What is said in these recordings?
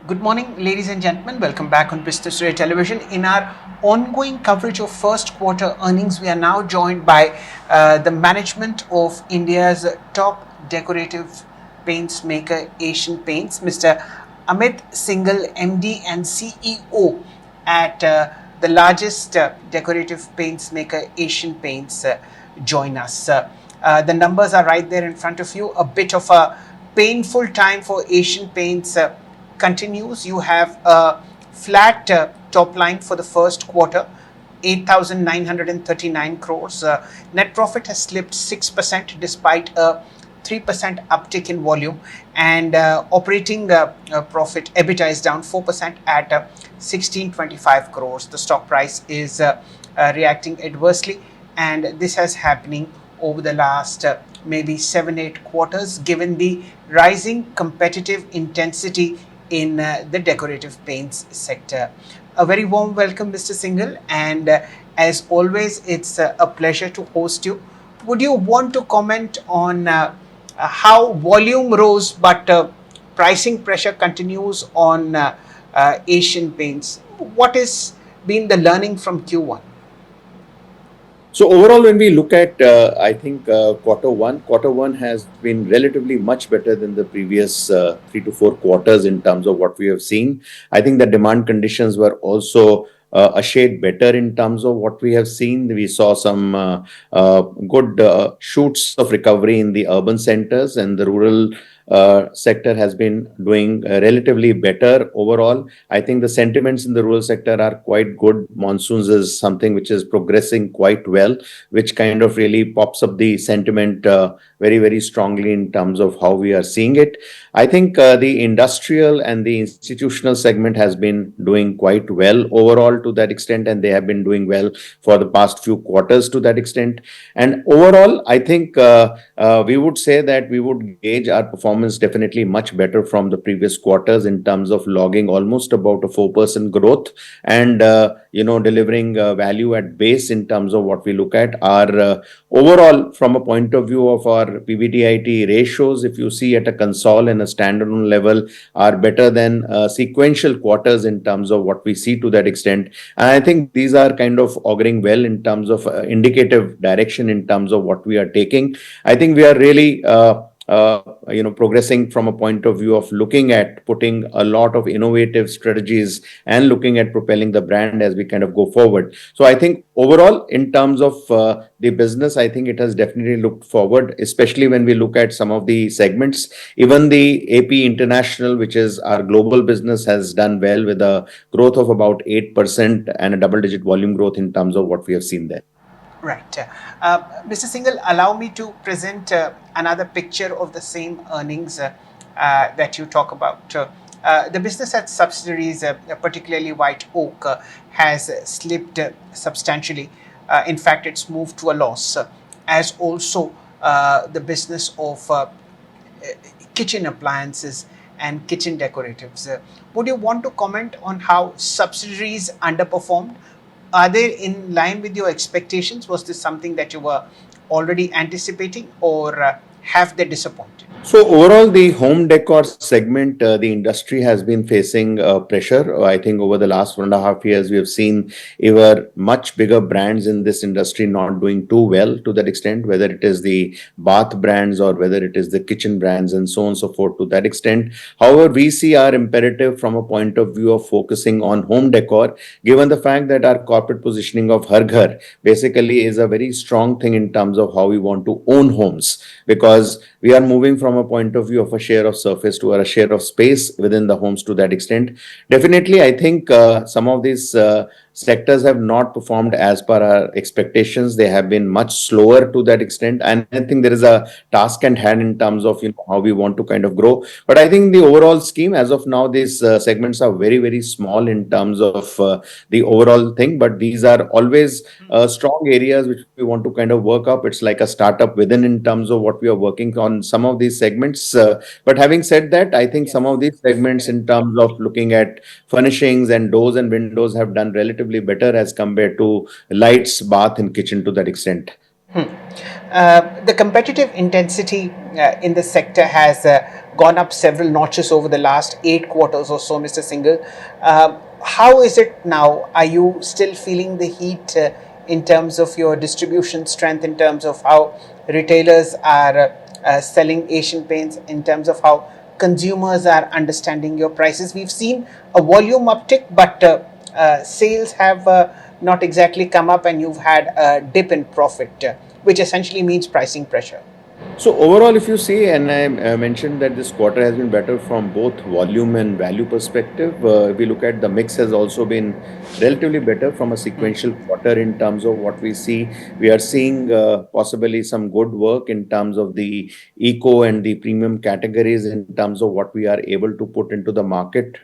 Good morning, ladies and gentlemen. Welcome back on Business Ray Television. In our ongoing coverage of first quarter earnings, we are now joined by the management of India's top decorative paints maker, Asian Paints, Mr. Amit Syngle, MD and CEO at the largest decorative paints maker, Asian Paints, join us. The numbers are right there in front of you. A bit of a painful time for Asian Paints continues. You have a flat top line for the first quarter, 8,939 crores. Net profit has slipped 6% despite a 3% uptick in volume, and operating profit EBITDA is down 4% at 1625 crores. The stock price is reacting adversely, and this has happening over the last maybe 7-8 quarters, given the rising competitive intensity in the decorative paints sector. A very warm welcome, Mr. Syngle, and as always, it's a pleasure to host you. Would you want to comment on how volume rose but pricing pressure continues on Asian Paints? What has been the learning from Q1? So overall, when we look at, I think quarter one has been relatively much better than the previous 3 to 4 quarters in terms of what we have seen. I think the demand conditions were also a shade better in terms of what we have seen. We saw some good shoots of recovery in the urban centers, and the rural sector has been doing relatively better overall. I think the sentiments in the rural sector are quite good. Monsoons is something which is progressing quite well, which kind of really pops up the sentiment very, very strongly in terms of how we are seeing it. I think the industrial and the institutional segment has been doing quite well overall to that extent, and they have been doing well for the past few quarters to that extent. And overall, I think we would say that we would gauge our performance definitely much better from the previous quarters in terms of logging almost about a 4% growth and delivering value at base in terms of what we look at. Our overall, from a point of view of our PBDIT ratios, if you see at a console and a standalone level, are better than sequential quarters in terms of what we see to that extent. And I think these are kind of auguring well in terms of indicative direction in terms of what we are taking. I think we are really progressing from a point of view of looking at putting a lot of innovative strategies and looking at propelling the brand as we kind of go forward. So I think overall, in terms of the business, I think it has definitely looked forward, especially when we look at some of the segments. Even the AP International, which is our global business, has done well with a growth of about 8% and a double-digit volume growth in terms of what we have seen there. Right. Mr. Syngle, allow me to present another picture of the same earnings that you talk about. The business at subsidiaries, particularly White Oak, has slipped substantially. In fact, it's moved to a loss, as also the business of kitchen appliances and kitchen decoratives. Would you want to comment on how subsidiaries underperformed? Are they in line with your expectations? Was this something that you were already anticipating, or have they disappointed? So overall, the home decor segment, the industry has been facing pressure. I think over the last 1.5 years, we have seen even much bigger brands in this industry not doing too well to that extent, whether it is the bath brands or whether it is the kitchen brands and so on and so forth to that extent. However, we see our imperative from a point of view of focusing on home decor, given the fact that our corporate positioning of Har Ghar basically is a very strong thing in terms of how we want to own homes, because we are moving from a point of view of a share of surface to a share of space within the homes to that extent. Definitely, I think some of these sectors have not performed as per our expectations. They have been much slower to that extent, and I think there is a task at hand in terms of how we want to kind of grow. But I think the overall scheme as of now, these segments are very, very small in terms of the overall thing, but these are always strong areas which we want to kind of work up. It's like a startup within in terms of what we are working on some of these segments. But having said that, I think some of these segments in terms of looking at furnishings and doors and windows have done relatively better as compared to lights, bath and kitchen to that extent. Hmm. The competitive intensity in the sector has gone up several notches over the last 8 quarters or so, Mr. Single. How is it now? Are you still feeling the heat in terms of your distribution strength, in terms of how retailers are selling Asian paints, in terms of how consumers are understanding your prices? We've seen a volume uptick, but sales have not exactly come up, and you've had a dip in profit, which essentially means pricing pressure. So overall, if you see, and I mentioned that this quarter has been better from both volume and value perspective. If we look at the mix has also been relatively better from a sequential quarter in terms of what we see. We are seeing possibly some good work in terms of the eco and the premium categories in terms of what we are able to put into the market.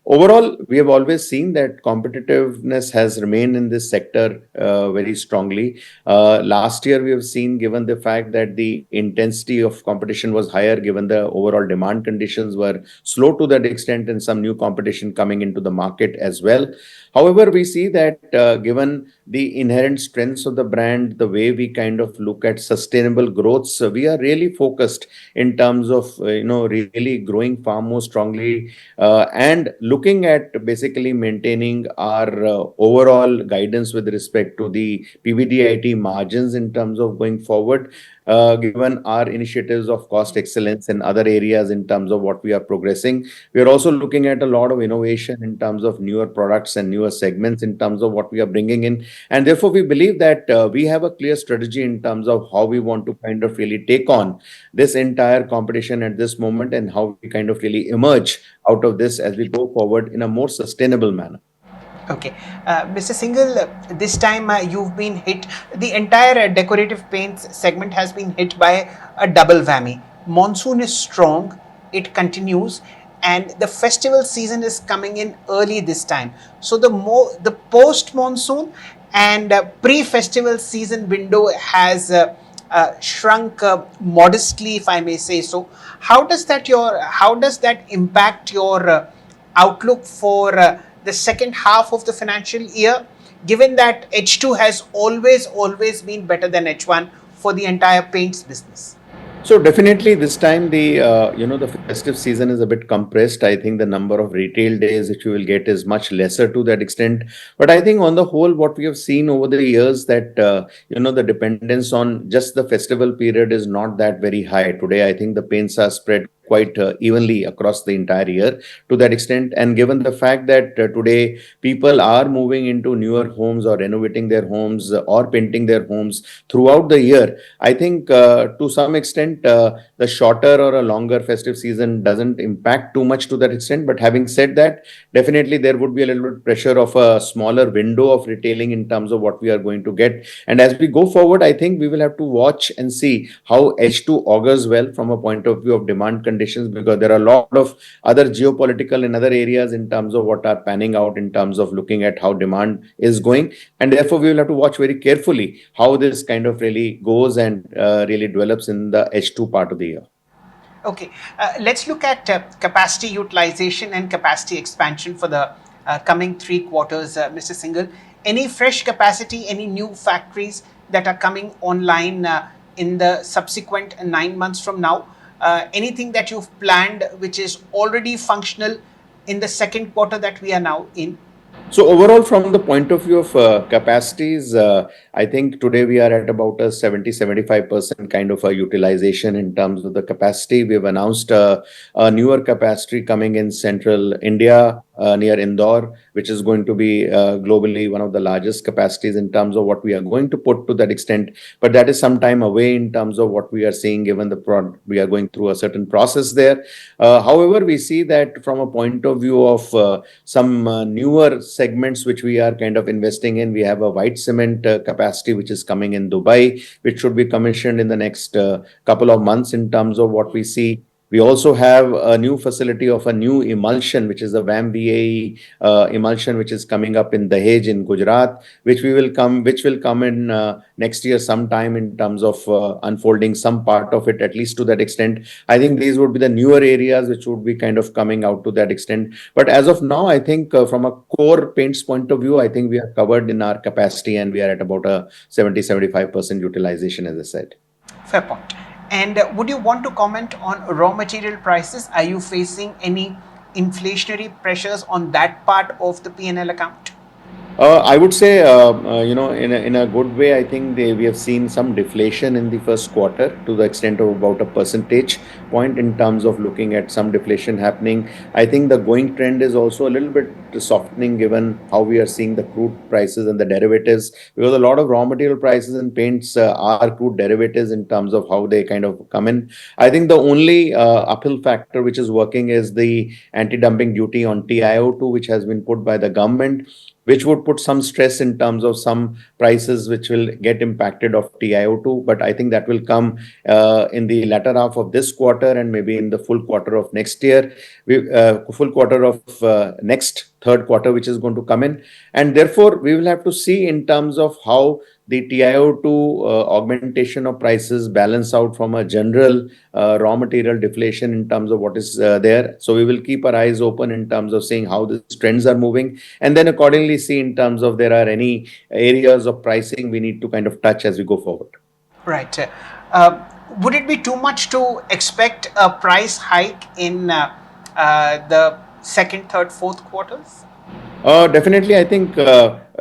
Overall, we have always seen that competitiveness has remained in this sector very strongly. Last year, we have seen, given the fact that the intensity of competition was higher, given the overall demand conditions were slow to that extent, and some new competition coming into the market as well. However, we see that given the inherent strengths of the brand, the way we kind of look at sustainable growth, so we are really focused in terms of really growing far more strongly and looking at basically maintaining our overall guidance with respect to the PBDIT margins in terms of going forward, given our initiatives of cost excellence in other areas in terms of what we are progressing. We are also looking at a lot of innovation in terms of newer products and newer segments in terms of what we are bringing in. And therefore, we believe that we have a clear strategy in terms of how we want to kind of really take on this entire competition at this moment and how we kind of really emerge out of this as we go forward in a more sustainable manner. Okay, Mr. Single, this time you've been hit. The entire decorative paints segment has been hit by a double whammy. Monsoon is strong, it continues, and the festival season is coming in early this time. So the post monsoon and pre-festival season window has shrunk modestly, if I may say so. How does that impact your outlook for the second half of the financial year, given that H2 has always been better than H1 for the entire paints business? So definitely this time the festive season is a bit compressed. I think the number of retail days which you will get is much lesser to that extent. But I think on the whole, what we have seen over the years that the dependence on just the festival period is not that very high. Today, I think the paints are spread quite evenly across the entire year to that extent. And given the fact that today people are moving into newer homes or renovating their homes or painting their homes throughout the year, I think to some extent the shorter or a longer festive season doesn't impact too much to that extent. But having said that, definitely there would be a little bit pressure of a smaller window of retailing in terms of what we are going to get. And as we go forward, I think we will have to watch and see how H2 augurs well from a point of view of demand conditions, because there are a lot of other geopolitical and other areas in terms of what are panning out in terms of looking at how demand is going. And therefore, we will have to watch very carefully how this kind of really goes and really develops in the H2 part of the year. Okay, let's look at capacity utilization and capacity expansion for the coming 3 quarters, Mr. Single. Any fresh capacity, any new factories that are coming online in the subsequent 9 months from now? Anything that you've planned which is already functional in the second quarter that we are now in? So overall, from the point of view of capacities, I think today we are at about a 70-75% kind of a utilization in terms of the capacity. We have announced a newer capacity coming in central India near Indore, which is going to be globally one of the largest capacities in terms of what we are going to put to that extent. But that is some time away in terms of what we are seeing, given we are going through a certain process there. However, we see that from a point of view of some newer segments which we are kind of investing in. We have a white cement capacity which is coming in Dubai, which should be commissioned in the next couple of months in terms of what we see. We also have a new facility of a new emulsion, which is a VAM-VAE emulsion, which is coming up in Dahej in Gujarat, which will come in next year sometime in terms of unfolding some part of it, at least to that extent. I think these would be the newer areas which would be kind of coming out to that extent. But as of now, I think from a core paints point of view, I think we are covered in our capacity and we are at about a 70-75% utilization, as I said. Fair point. And would you want to comment on raw material prices? Are you facing any inflationary pressures on that part of the P&L account? I would say, in a good way, I think we have seen some deflation in the first quarter to the extent of about a percentage point in terms of looking at some deflation happening. I think the going trend is also a little bit softening given how we are seeing the crude prices and the derivatives, because a lot of raw material prices in paints are crude derivatives in terms of how they kind of come in. I think the only uphill factor which is working is the anti-dumping duty on TiO2, which has been put by the government, which would put some stress in terms of some prices which will get impacted of TiO2. But I think that will come in the latter half of this quarter and maybe in the full quarter of next year, full quarter of next third quarter, which is going to come in. And therefore, we will have to see in terms of how the TiO2 augmentation of prices balance out from a general raw material deflation in terms of what is there. So we will keep our eyes open in terms of seeing how the trends are moving, and then accordingly see in terms of there are any areas of pricing we need to kind of touch as we go forward. Right. Would it be too much to expect a price hike in the second, third, fourth quarters? Definitely, I think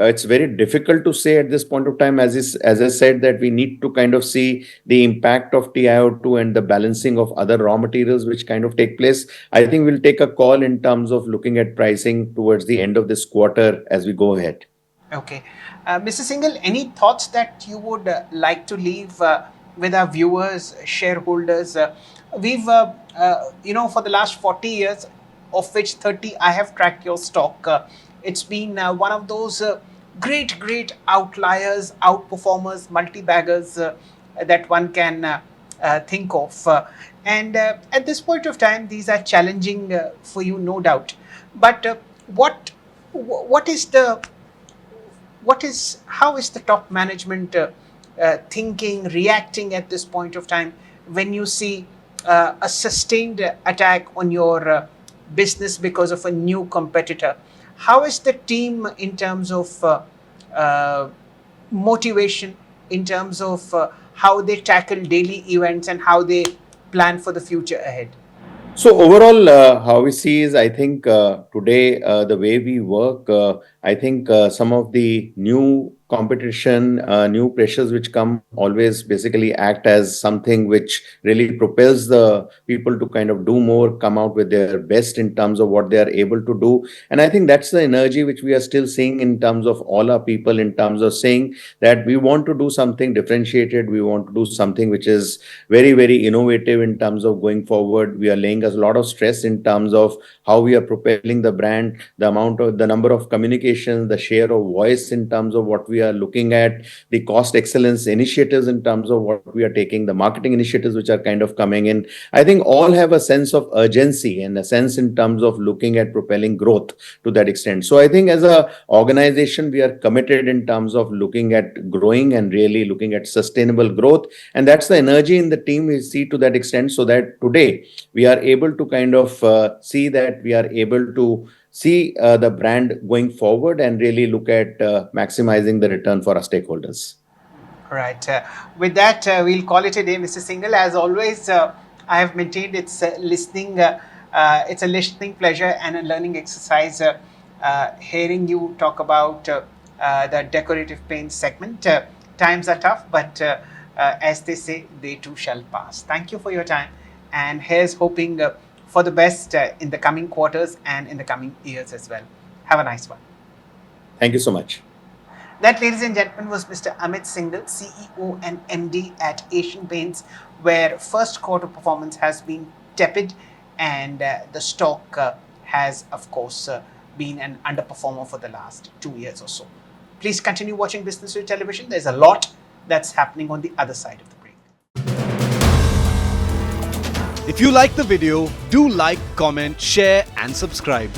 it's very difficult to say at this point of time. As I said, that we need to kind of see the impact of TiO2 and the balancing of other raw materials which kind of take place. I think we'll take a call in terms of looking at pricing towards the end of this quarter as we go ahead. Okay. Mr. Single, any thoughts that you would like to leave with our viewers, shareholders? We've, for the last 40 years, of which 30 I have tracked your stock, it's been one of those great outliers, outperformers, multi-baggers that one can think of. And at this point of time, these are challenging for you, no doubt. But what is how is the top management thinking, reacting at this point of time when you see a sustained attack on your business because of a new competitor? How is the team in terms of motivation, in terms of how they tackle daily events and how they plan for the future ahead? So overall, how we see is, I think today the way we work, I think some of the new competition, new pressures which come always basically act as something which really propels the people to kind of do more, come out with their best in terms of what they are able to do. And I think that's the energy which we are still seeing in terms of all our people, in terms of saying that we want to do something differentiated. We want to do something which is very innovative in terms of going forward. We are laying a lot of stress in terms of how we are propelling the brand, the number of communications, the share of voice in terms of what we are looking at, the cost excellence initiatives in terms of what we are taking, the marketing initiatives which are kind of coming in. I think all have a sense of urgency and a sense in terms of looking at propelling growth to that extent. So I think as a organization, we are committed in terms of looking at growing and really looking at sustainable growth. And that's the energy in the team we see to that extent, so that today we are able to kind of see that we are able to see the brand going forward and really look at maximizing the return for our stakeholders. Right. With that, we'll call it a day, Mr. Single. As always, I have maintained it's listening. It's a listening pleasure and a learning exercise. Hearing you talk about the decorative paint segment. Times are tough, but as they say, they too shall pass. Thank you for your time, and here's hoping for the best in the coming quarters and in the coming years as well. Have a nice one. Thank you so much. That, ladies and gentlemen, was Mr. Amit Syngle, CEO and MD at Asian Paints, where first quarter performance has been tepid and the stock has, of course, been an underperformer for the last 2 years or so. Please continue watching Business View Television. There's a lot that's happening on the other side of the If you like the video, do like, comment, share and subscribe.